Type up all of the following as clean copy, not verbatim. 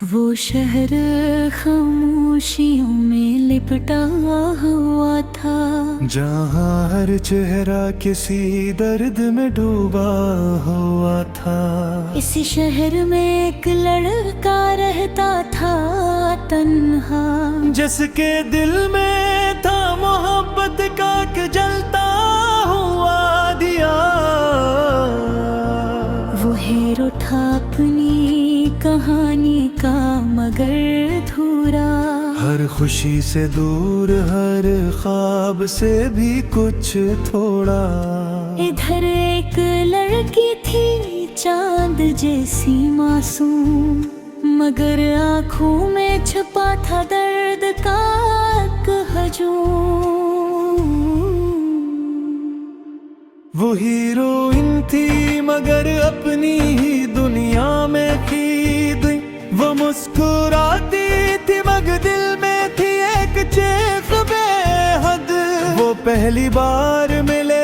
वो शहर खामोशियों में लिपटा हुआ था, जहाँ हर चेहरा किसी दर्द में डूबा हुआ था। इस शहर में एक लड़का रहता था तन्हा, जिसके दिल में था मोहब्बत का एक जलता हुआ दिया। वो हीरो था अपनी कहानी का मगर धूरा, हर खुशी से दूर, हर ख्वाब से भी कुछ थोड़ा। इधर एक लड़की थी चांद जैसी मासूम, मगर आँखों में छुपा था दर्द का एक हजूम। वो हीरोइन थी मगर अपनी ही दुनिया में थी। वो मुस्कुराती थी मगर दिल में थी एक चीख बेहद। वो पहली बार मिले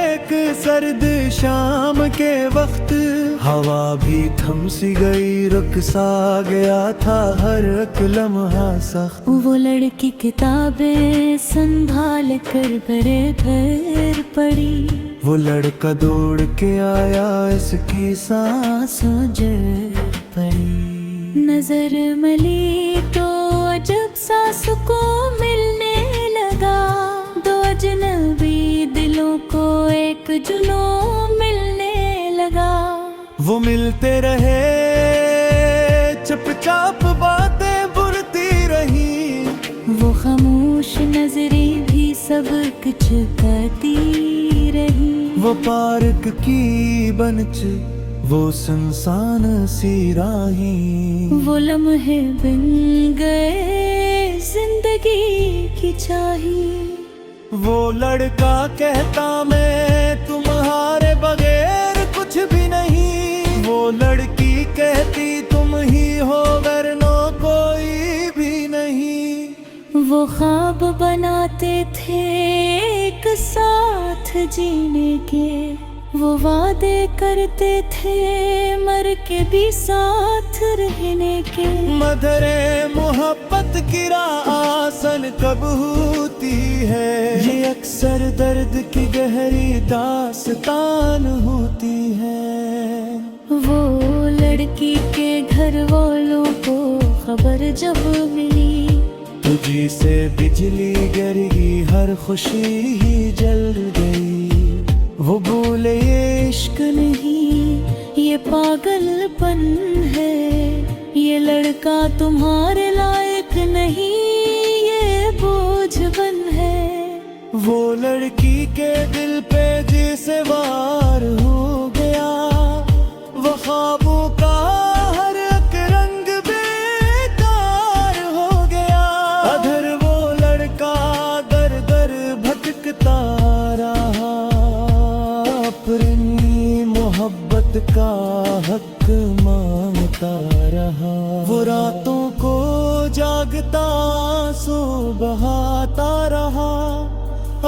एक सर्द शाम के वक्त, हवा भी थम सी गई, रुक सा गया था हर एक लम्हा सख्त। वो लड़की किताबें संभाल कर बरे भर पड़ी, वो लड़का दौड़ के आया, इसकी सांसों जल पड़ी। नजर मली तो जब सांस को मिलने लगा, दो अजनबी दिलों को एक जुनून मिलने लगा। वो मिलते रहे, चुपचाप बातें बुरती रही। वो खामोश नजरें भी सब कुछ कहती रही। वो पार्क की बनच, वो सुनसान सी राही। वो लम्हे बन गए जिंदगी की चाही। वो लड़का कहता मैं तुम्हारे बगैर कुछ भी नहीं। वो लड़की कहती तुम ही हो वरना कोई भी नहीं। वो ख्वाब बनाते थे एक साथ जीने के, वो वादे करते थे मर के भी साथ रहने के। मधुरे मोहब्बत की राह आसन कब होती है, ये अक्सर दर्द की गहरी दास्तान होती है। वो लड़की के घर वालों को खबर जब मिली, तुझी से बिजली गिरी, हर खुशी ही जल गई। वो बोले ये इश्क नहीं ये पागलपन है, ये लड़का तुम्हारे लायक नहीं, ये बोझबन है। वो लड़की के दिल पे जैसे वार हो गया, वो ख्वाबों का हर एक रंग बेकार हो गया। अधर वो लड़का दर दर भटकता रहा, अपनी मोहब्बत का हक मांगता रहा। वो रातों को जागता आंसू बहाता रहा,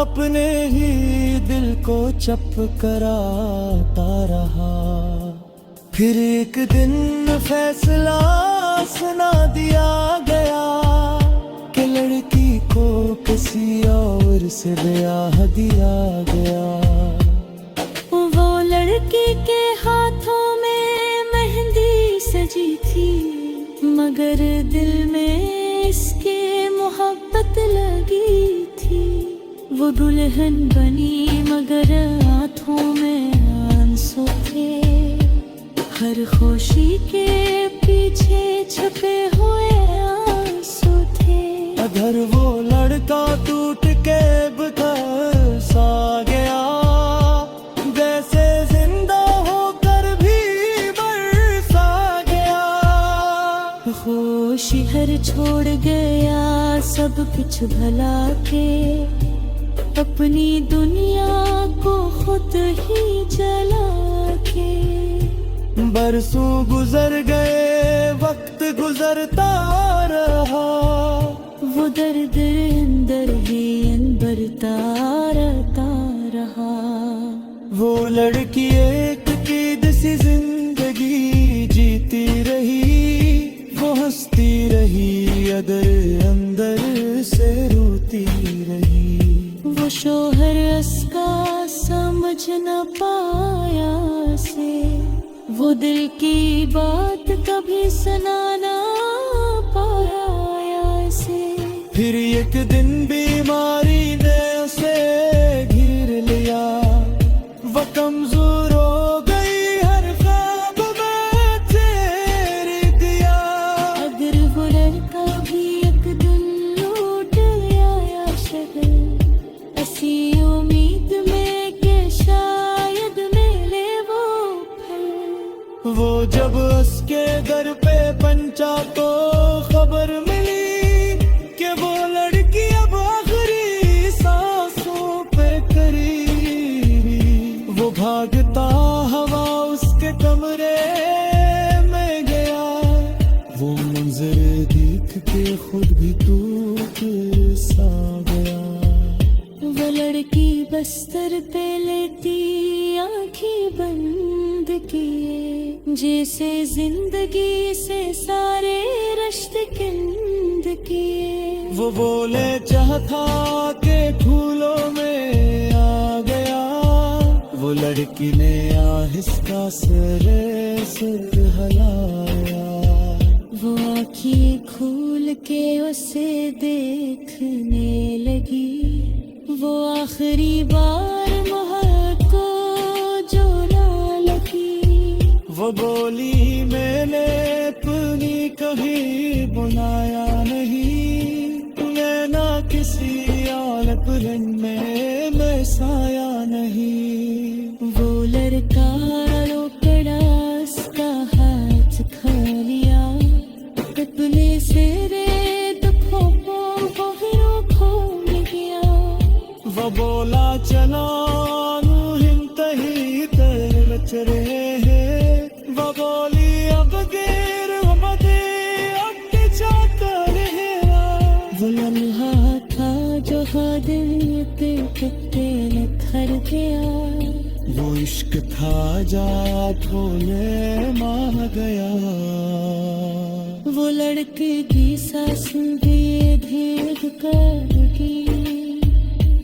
अपने ही दिल को चप कराता रहा। फिर एक दिन फैसला सुना दिया गया कि लड़की को किसी और से ब्याह दिया गया। वो लड़की के हाथों में मेहंदी सजी थी, मगर दिल में इसके मोहब्बत लगी थी। वो दुल्हन बनी मगर हाथों में आंसू थे, हर खुशी के पीछे छुपे हुए आंसू थे। अधर वो लड़का टूट के बिखर सा गया, जैसे जिंदा होकर भी बरसा गया। खुशी हर छोड़ गया सब कुछ भला के, अपनी दुनिया को खुद ही जला के। बरसों गुजर गए, वक्त गुजरता रहा, वो दर्द अंदर ही अंबरता रहता रहा। वो लड़की एक कैद सी जिंदगी जीती रही, वो हंसती रही अगर अंदर से रोती रही। वो शोहर उसका समझ न पाया से, वो दिल की बात कभी सुना ना पाया से। फिर एक दिन बीमारी ने उसे घेर लिया, वो कमजोर हो गई हर ख्वाब में तेरे दिया। अगर वो लड़का भी एक दिन लौट आया शहर, ऐसी उम्मीद में कि शायद मिले वो फिर। वो जब उसके घर पे पहुंचा तो खबर मिली कि वो लड़की अब आखिरी सांसों पे करीबी। वो भागता हवा उसके कमरे में गया, वो मंजर देख के खुद भी टूट सा गया। वो लड़की बस्तर पे लेटी आंखें बंद किए, जैसे जिंदगी से सारे रिश्ते किंद किए। वो बोले चाहता के फूलों में आ गया, वो लड़की ने आहिस्ता से सिर हिलाया। वो आँखें खोल के उसे देखने लगी, वो आखिरी बार मोहब्बत को जो ना लगी। वो बोली मैंने अपनी कभी बुलाया नहीं, मैं ना किसी और पुरन में मैं साया नहीं। वो लड़का रोकड़ा उसका हाथ खा लिया, अपने सिरे दुखों को खोल गया। वो बोला चला हिंत ही तर चरे है, वो बोली अब गेर मदे अड्डे जाता रहेगा। वो लम्हा था जो दिल पे कट्टे न खर गया, वो इश्क था जा भोले माह गया। वो लड़के की सांसें धीरे धीरे कर गई,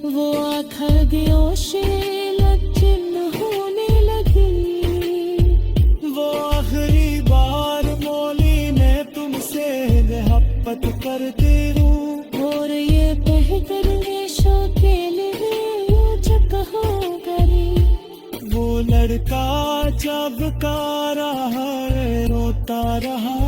वो आँखा गयों से लज्जल होने लगी। वो आखिरी बार मौली ने तुमसे मोहब्बत करती हूँ, और ये बेहतर नेशों के लिए जगह करी। वो लड़का चबका रहा रोता रहा।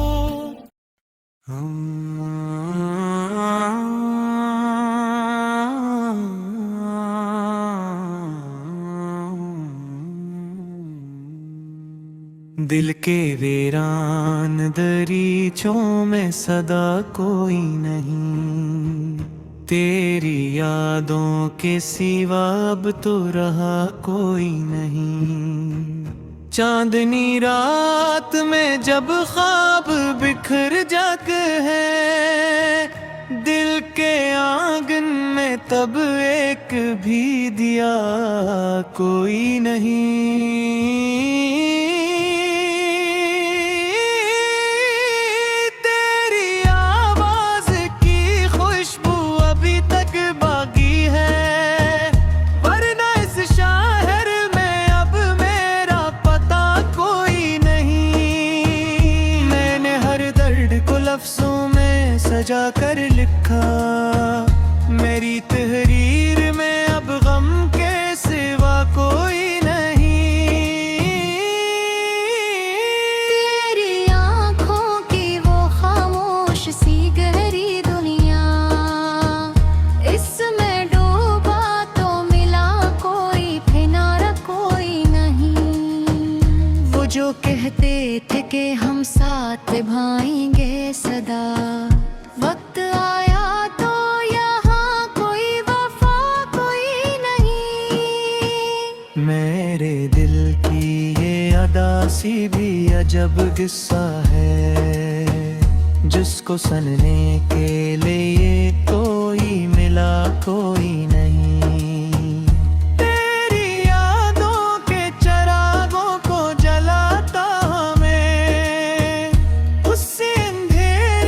दिल के वीरान दरीचों में सदा कोई नहीं, तेरी यादों के सिवा अब तो रहा कोई नहीं। चांदनी रात में जब ख्वाब बिखर जाते हैं, दिल के आंगन में तब एक भी दिया कोई नहीं। सजा कर लिखा मेरी तहरीर में अब गम के सिवा कोई नहीं। तेरी आँखों की वो खामोश सी गहरी दुनिया, इसमें डूबा तो मिला कोई फिनारा कोई नहीं। वो जो कहते थे कि हम साथ निभाएंगे सदा, वक्त आया तो यहाँ कोई वफा कोई नहीं। मेरे दिल की ये अदा सी भी अजब किस्सा है, जिसको सुनने के लिए कोई मिला कोई नहीं। तेरी यादों के चरागों को जलाता हमें, उससे अंधेरे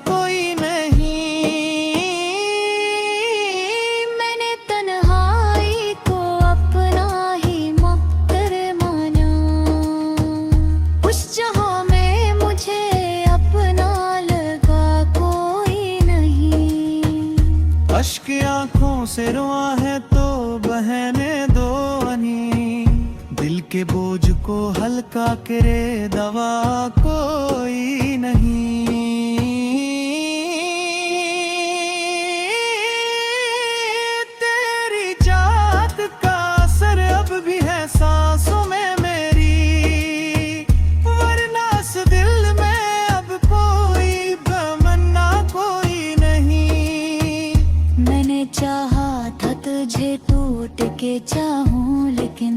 कोई नहीं। मैंने तन्हाई को अपना ही मक्कर माना, उस जहां में मुझे अपना लगा कोई नहीं। अश्क आंखों से रुआ है तो बहने दो अनी, दिल के बोझ को हल्का करे दवा कोई नहीं। तेरी जात का असर अब भी है सांसों में मेरी, वरना इस दिल में अब कोई तमन्ना कोई नहीं। मैंने चाहा था तुझे टूट के चाहूं, लेकिन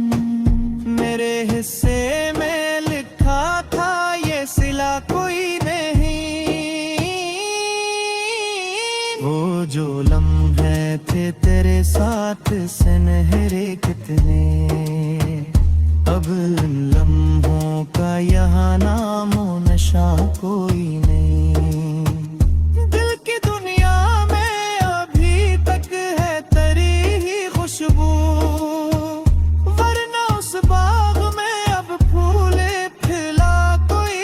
मेरे हिस्से में लिखा था ये सिला कोई नहीं। वो जो लम्हे थे तेरे साथ सुनहरे कितने, अब उन लम्हों का यहाँ नामो नशा कोई नहीं। दिल की दुनिया में अभी तक है तेरी ही खुशबू, वरना उस बाग में अब फूले खिला कोई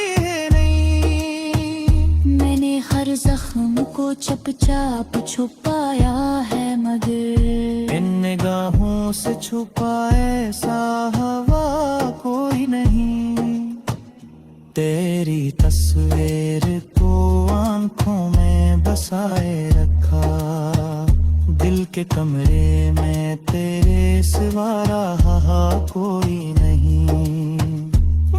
नहीं। मैंने हर जख्म को चुपचाप छुपाया है, मगर इन निगाहों से छुपा ऐसा हवा कोई नहीं। तेरी तस्वीर को आंखों में बसाए रखा, दिल के कमरे में तेरे सिवा रहा कोई नहीं।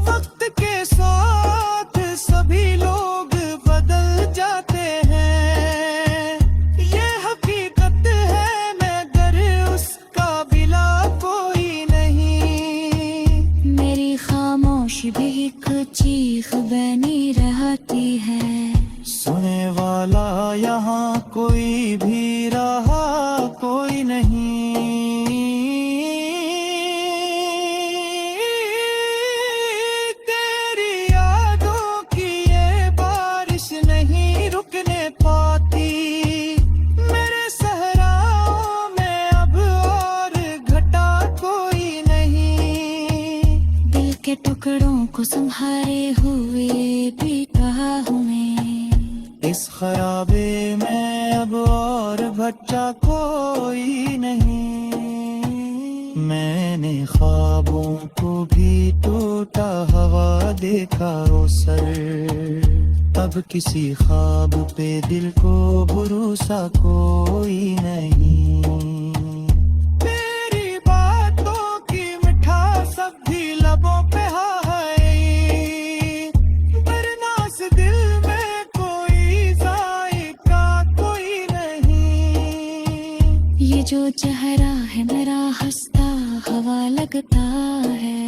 वक्त के साथ सभी लोग बदल जाते हैं, ये हकीकत है मगर उसका बिला कोई नहीं। मेरी खामोशी भी एक चीख बनी रहती है, सुने वाला यहाँ कोई भी रहा कोई नहीं। तेरी यादों की ये बारिश नहीं रुकने पाती, मेरे सहराओं में अब और घटा कोई नहीं। दिल के टुकड़ों को संभाले हुए भी कहा हूँ मैं, इस खराबे में अब और बच्चा कोई नहीं। मैंने ख्वाबों को भी टूटा हुआ देखा ओ सर, अब किसी ख्वाब पे दिल को भरोसा कोई नहीं। तेरी बातों की मिठास अब भी लबों पे है, वरना इस दिल में कोई जायका कोई नहीं। ये जो चेहरा है मेरा हंसता हवा लगता है,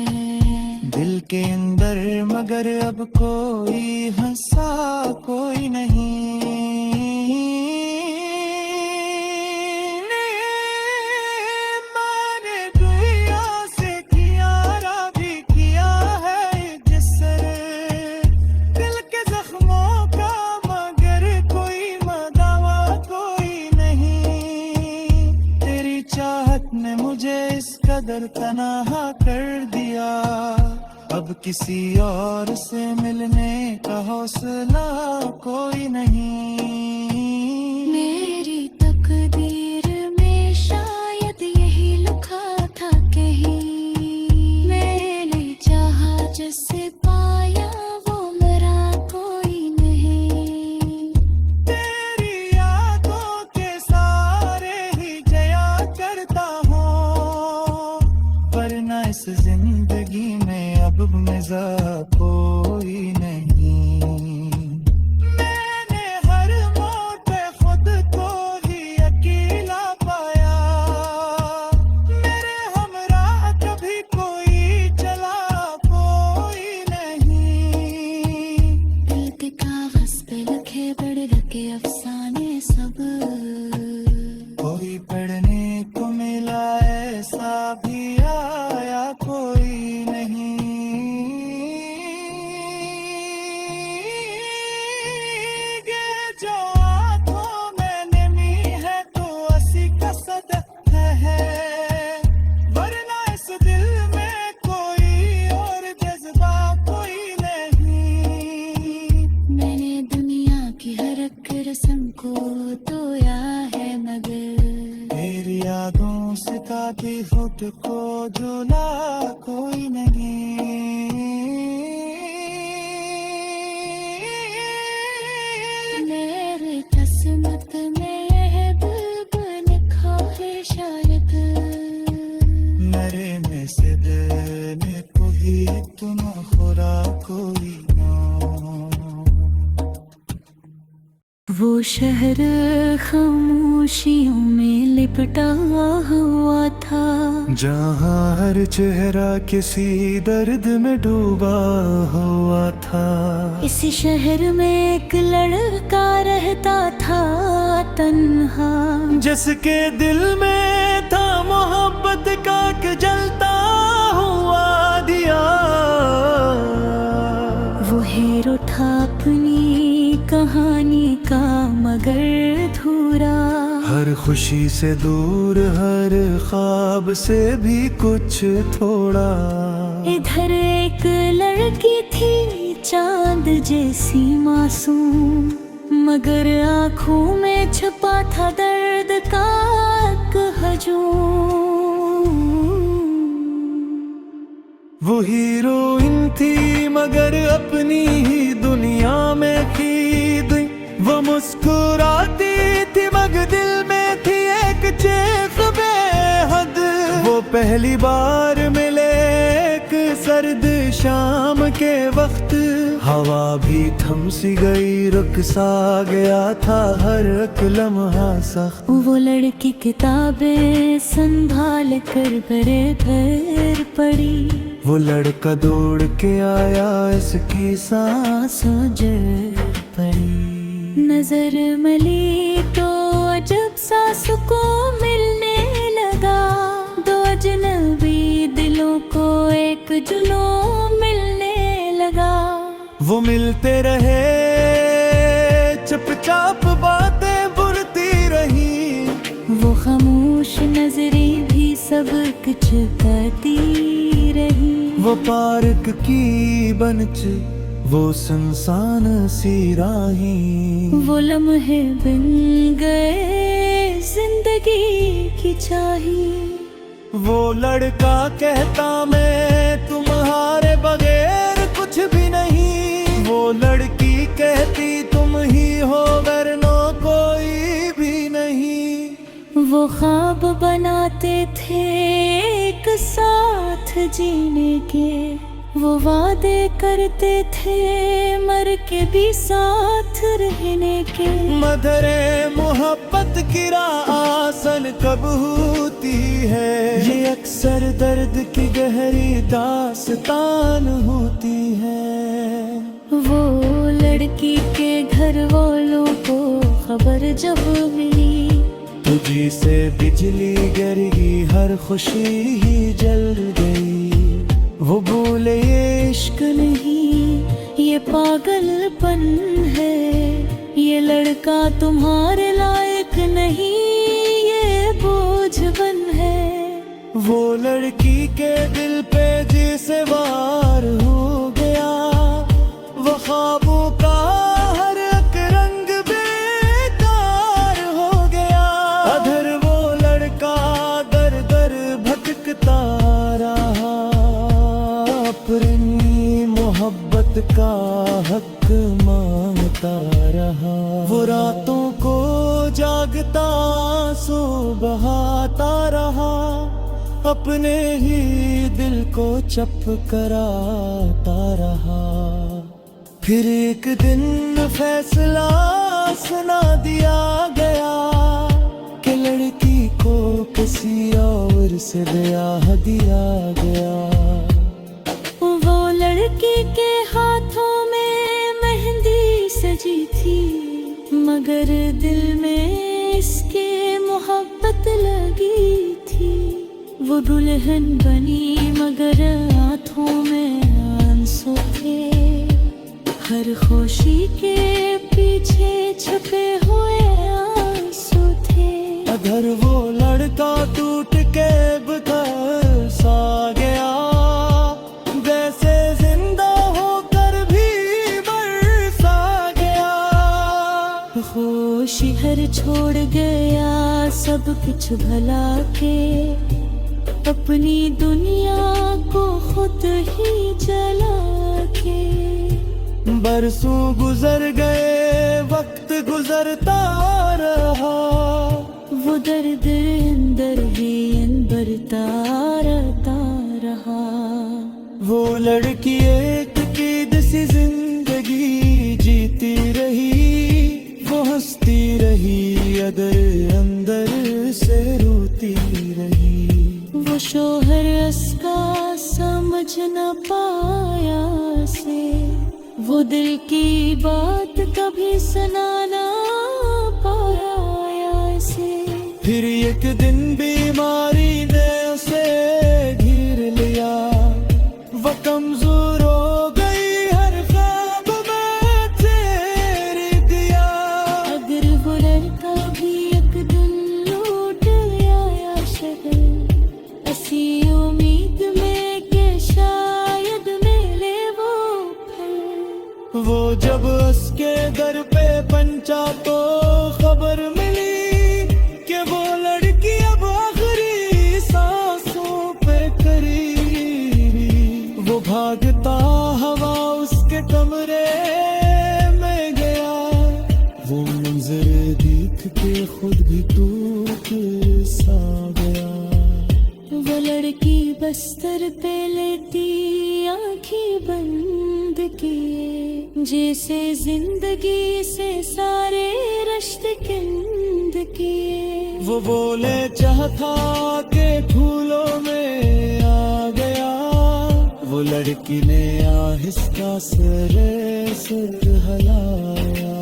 दिल के अंदर मगर अब कोई हंसा कोई नहीं। मैंने दुनिया से कियारा भी किया है जिससे, दिल के जख्मों का मगर कोई मदावा कोई नहीं। तेरी चाहत ने मुझे इस कदर तन्हा कर दिया, अब किसी और से मिलने का हौसला कोई नहीं। मेरी तकदीर में शायद यही लिखा था कहीं, मैंने चाहा जिससे पाया वो मेरा कोई नहीं। तेरी यादों के सारे ही जया करता हूँ, वरना इस जिंदगी में अब मजा कोई नहीं। मैंने हर मोड़ पे खुद को ही अकेला पाया, मेरे हमरा कभी कोई चला कोई नहीं। दिल के कागज पे लिखे बड़े रखे अफसाने सब, कोई पढ़ने को मिला ऐसा भी आया कोई नहीं। ये कसम को तोया है मगर तेरी यादों से ताकि खुद को जुला कोई नहीं। मेरी किस्मत में है बुलबुल खाए शायद मेरे में से देने को ही तुम खुरा कोई ना। वो शहर खामोशियों में लिपटा हुआ था, जहाँ हर चेहरा किसी दर्द में डूबा हुआ था। इसी शहर में एक लड़का रहता था तन्हा, जिसके दिल में था मोहब्बत का एक जलता हुआ दिया। वो हीरो था अपनी कहानी का मगर धूरा, हर खुशी से दूर हर ख्वाब से भी कुछ थोड़ा। इधर एक लड़की थी चांद जैसी मासूम, मगर आँखों में छुपा था दर्द का एक हजूम। वो हीरोइन थी मगर अपनी ही दुनिया में थी। वो मुस्कुराती थी मगर दिल में थी एक चीख बेहद। वो पहली बार मिले एक सर्द शाम के वक्त, हवा भी थम सी गई रुक सा गया था हर एक लम्हा सख्त। वो लड़की किताबें संभाल कर बड़े पैर पड़ी, वो लड़का दौड़ के आया इसकी सांसों जर पड़ी। नजर मिली तो अजब सा सुकून मिलने लगा, दो अजनबी दिलों को एक जुनून मिलने लगा। वो मिलते रहे चुपचाप बातें बुरती रही, वो खामोश नजरें भी सब कुछ कहती रही। वो पार्क की बनच वो सुनसान सी राही, वो लम्हे बन गए जिंदगी की चाही। वो लड़का कहता मैं तुम्हारे बगैर कुछ भी नहीं, वो लड़की कहती तुम ही हो वरना कोई भी नहीं। वो ख्वाब बनाते थे एक साथ जीने के, वो वादे करते थे मर के भी साथ रहने के। मदरे मोहब्बत की राह आसन कब होती है, ये अक्सर दर्द की गहरी दास्तान होती है। वो लड़की के घर वालों को खबर जब मिली, तुझी से बिजली गिरी हर खुशी ही जल गई। वो बोले ये इश्क नहीं ये पागलपन है, ये लड़का तुम्हारे लायक नहीं ये बोझबन है। वो लड़की के दिल पे जिसे वार हो गया, वो ख्वाबों का हर एक रंग बेकार हो गया। अधर वो लड़का दर दर भटकता रहा, अपनी मोहब्बत का हक मांगता रहा। वो रातों को जागता आंसू बहाता रहा, अपने ही दिल को चप कराता रहा। फिर एक दिन फैसला सुना दिया गया कि लड़की को किसी और से ब्याह दिया गया। वो लड़की के हाथों में मेहंदी सजी थी, मगर दिल में इसके मोहब्बत लगी थी। वो दुल्हन बनी मगर आँखों में आंसू थे, हर खुशी के पीछे छुपे हुए आंसू थे। अधर वो लड़का टूट के बिखर सा गया, जैसे जिंदा होकर भी मर सा गया। वो शहर छोड़ गया सब कुछ भला के, अपनी दुनिया को खुद ही जला के। बरसों गुजर गए वक्त गुजरता रहा, वो दर्द अंदर ही अनबरता रहता रहा। वो लड़की एक कैद सी जिंदगी जीती रही, वो हंसती रही अगर अंदर से रोती रही। वो शोहर उसका समझ न पाया से, वो दिल की बात कभी सुना ना पाया से। फिर एक दिन बीमारी ने उसे घेर लिया, वो कमजोर हो गई हर ख्वाब में तेरे दिया। अगर वो लड़का भी एक दिन लौट आया शहर, ऐसी उम्मीद में कि शायद मिले वो फिर। वो जब उसके दर पे पहुंचा तो खबर मिली कि वो लड़की अब आखिरी सांसों पे करीबी। वो भागता हवा उसके कमरे में गया, वो मंजर देख के खुद भी टूट सा गया। वो लड़की बस्तर पे लेटी आंखें बंद किए, जैसे जिंदगी से सारे रिश्ते किंद किए। वो बोले चाहता के फूलों में आ गया, वो लड़की ने आहिस्ता सरे सर हिलाया।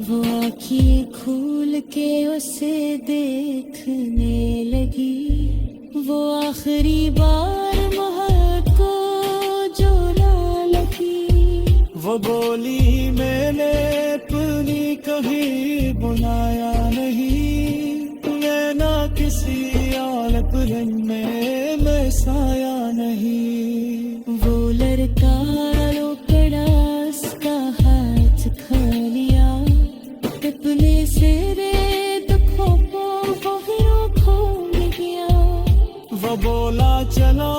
वो आँखें खोल के उसे देखने लगी, वो आखिरी बार मोहब्बत को जो ना लगी। वो बोली मैंने अपनी कभी बुलाया नहीं, मैं ना किसी और पुरन में मैं साया नहीं। वो लड़का रोकड़ा उसका हाथ खा लिया, अपने सिरे दुखों को वो हीरो खोल गया। वो बोला चला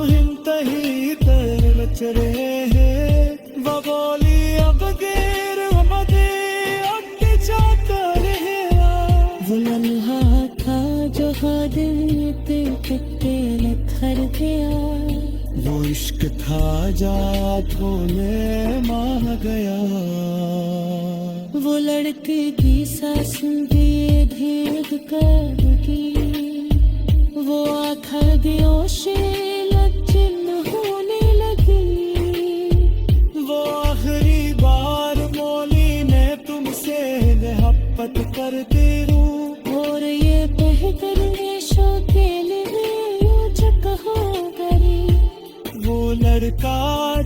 हिंत ही तर चरे हैं, वो बोली अब गेर मदे अड्डे जाता रहेगा। वो लम्हा था जो दिल पे कितने निखर गया, वो इश्क था जाठों में माह गया। वो लड़के की सांस भी धीरे कर गई, वो आँखा दियोशे लज्जन होने लगी। वो आखिरी बार मौली ने तुमसे मोहब्बत करती हूँ, और ये बेहतर नेशों के लिए जगह करी। वो लड़का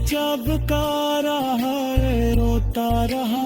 जब का रहा रोता रहा,